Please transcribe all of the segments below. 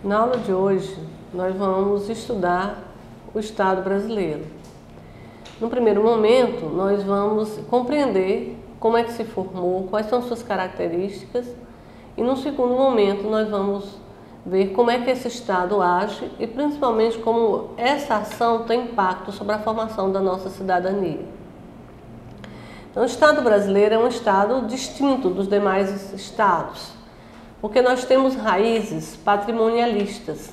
Na aula de hoje, nós vamos estudar o Estado brasileiro. No primeiro momento, nós vamos compreender como é que se formou, quais são suas características, e no segundo momento nós vamos ver como é que esse Estado age e principalmente como essa ação tem impacto sobre a formação da nossa cidadania. Então, o Estado brasileiro é um Estado distinto dos demais Estados, porque nós temos raízes patrimonialistas.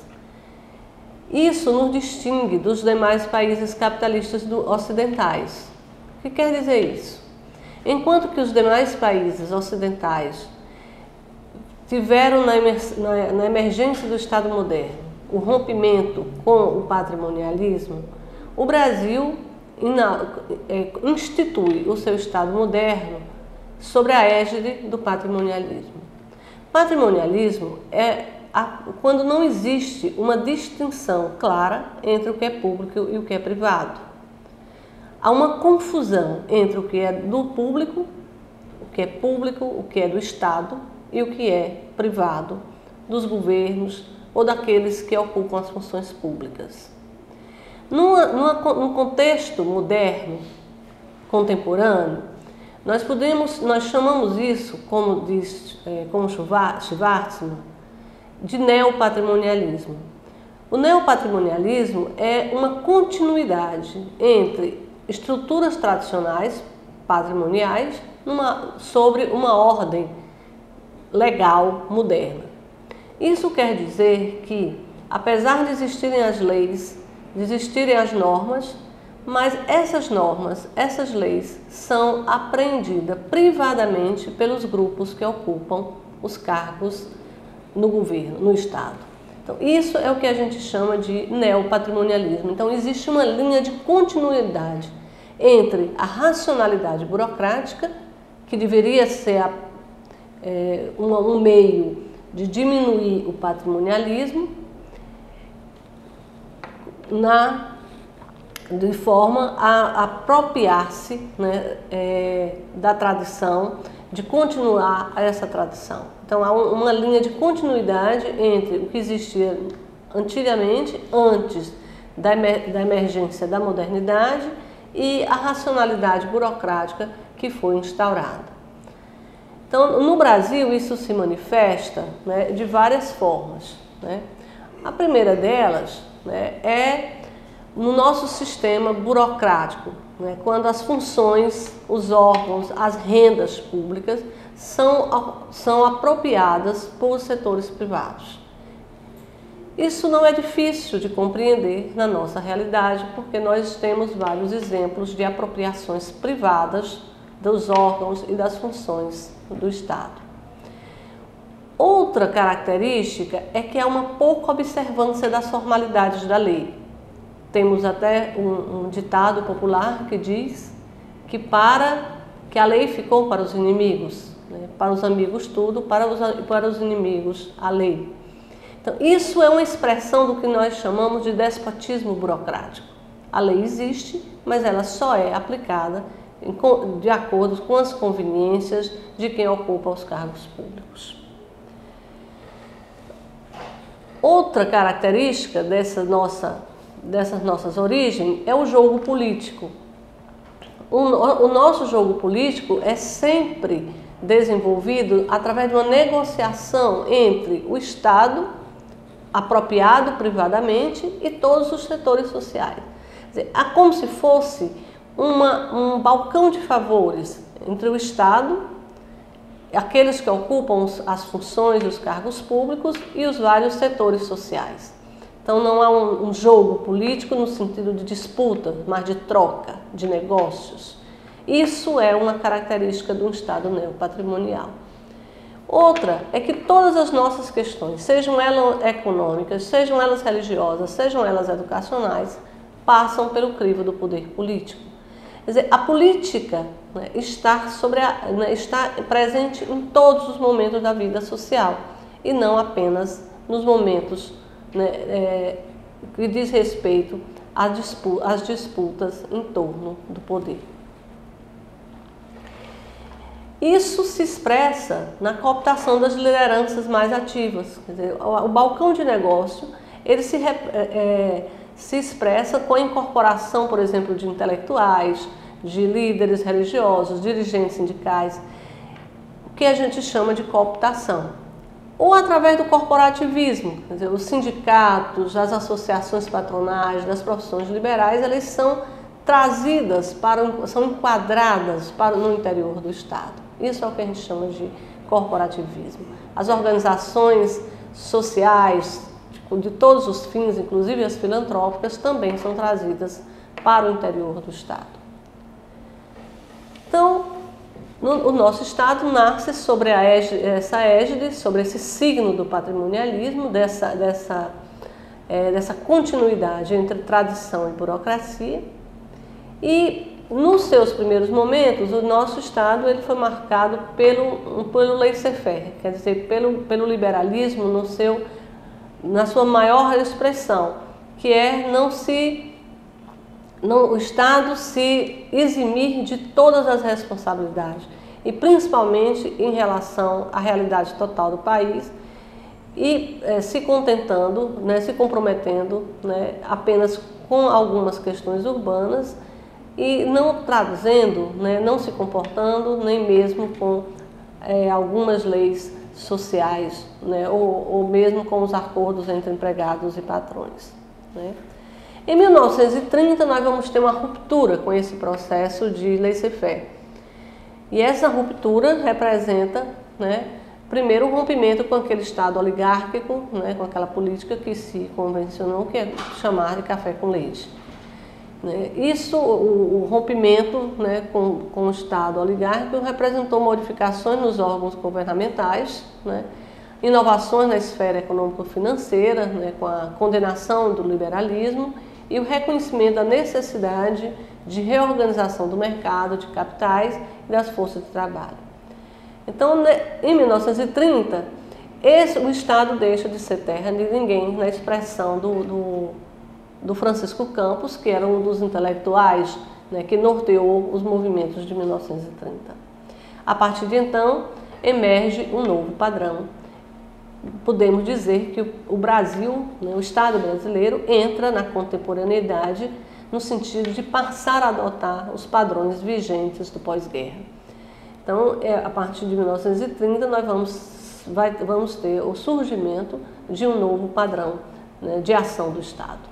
Isso nos distingue dos demais países capitalistas ocidentais. O que quer dizer isso? Enquanto que os demais países ocidentais tiveram na emergência do Estado moderno o rompimento com o patrimonialismo, o Brasil institui o seu Estado moderno sobre a égide do patrimonialismo. Patrimonialismo é quando não existe uma distinção clara entre o que é público e o que é privado. Há uma confusão entre o que é do público, o que é do Estado e o que é privado, dos governos ou daqueles que ocupam as funções públicas. Num contexto moderno, contemporâneo, nós chamamos isso, como diz Schwarzman, de neopatrimonialismo. O neopatrimonialismo é uma continuidade entre estruturas tradicionais patrimoniais sobre uma ordem legal moderna. Isso quer dizer que, apesar de existirem as leis, de existirem as normas, mas essas normas, essas leis são apreendidas privadamente pelos grupos que ocupam os cargos no governo, no Estado. Então, isso é o que a gente chama de neopatrimonialismo. Então, existe uma linha de continuidade entre a racionalidade burocrática, que deveria ser um meio de diminuir o patrimonialismo, de forma a apropriar-se, né, da tradição, de continuar essa tradição. Então, há uma linha de continuidade entre o que existia antigamente, antes da emergência da modernidade, e a racionalidade burocrática que foi instaurada. Então, no Brasil, isso se manifesta, né, de várias formas, né? A primeira delas, né, é no nosso sistema burocrático, né, quando as funções, os órgãos, as rendas públicas são apropriadas por setores privados. Isso não é difícil de compreender na nossa realidade, porque nós temos vários exemplos de apropriações privadas dos órgãos e das funções do Estado. Outra característica é que há uma pouca observância das formalidades da lei. Temos até um ditado popular que diz que a lei ficou para os inimigos, né? Para os amigos tudo, para os inimigos a lei. Então, isso é uma expressão do que nós chamamos de despotismo burocrático. A lei existe, mas ela só é aplicada de acordo com as conveniências de quem ocupa os cargos públicos. Outra característica dessas nossas origens é o jogo político. O nosso jogo político é sempre desenvolvido através de uma negociação entre o Estado, apropriado privadamente, e todos os setores sociais. Quer dizer, há como se fosse um balcão de favores entre o Estado, aqueles que ocupam as funções e os cargos públicos, e os vários setores sociais. Então, não há um jogo político no sentido de disputa, mas de troca, de negócios. Isso é uma característica de um Estado neopatrimonial. Outra é que todas as nossas questões, sejam elas econômicas, sejam elas religiosas, sejam elas educacionais, passam pelo crivo do poder político. Quer dizer, a política, né, está presente em todos os momentos da vida social e não apenas nos momentos, né, que diz respeito às disputas em torno do poder. Isso se expressa na cooptação das lideranças mais ativas. Quer dizer, o balcão de negócio ele se expressa com a incorporação, por exemplo, de intelectuais, de líderes religiosos, dirigentes sindicais, o que a gente chama de cooptação. Ou através do corporativismo, quer dizer, os sindicatos, as associações patronais das profissões liberais, elas são trazidas, são enquadradas no interior do Estado. Isso é o que a gente chama de corporativismo. As organizações sociais, de todos os fins, inclusive as filantrópicas, também são trazidas para o interior do Estado. Então, o nosso Estado nasce sobre essa égide, sobre esse signo do patrimonialismo, dessa continuidade entre tradição e burocracia. E nos seus primeiros momentos, o nosso Estado ele foi marcado pelo laissez-faire, quer dizer, pelo liberalismo na sua maior expressão, que é o Estado se eximir de todas as responsabilidades, e principalmente em relação à realidade total do país, e se contentando, se comprometendo apenas com algumas questões urbanas, e não trazendo, não se comportando nem mesmo com algumas leis sociais, ou mesmo com os acordos entre empregados e patrões. Em 1930 nós vamos ter uma ruptura com esse processo de laissez-faire. E essa ruptura representa, primeiro, o rompimento com aquele Estado oligárquico, com aquela política que se convencionou, que é chamar de café com leite. Isso, o rompimento com o Estado oligárquico representou modificações nos órgãos governamentais, inovações na esfera econômico-financeira, com a condenação do liberalismo e o reconhecimento da necessidade de reorganização do mercado de capitais e das forças de trabalho. Então, em 1930, o Estado deixa de ser terra de ninguém, na expressão do Francisco Campos, que era um dos intelectuais que norteou os movimentos de 1930. A partir de então, emerge um novo padrão. Podemos dizer que o Brasil, o Estado brasileiro, entra na contemporaneidade no sentido de passar a adotar os padrões vigentes do pós-guerra. Então, a partir de 1930, nós vamos ter o surgimento de um novo padrão de ação do Estado.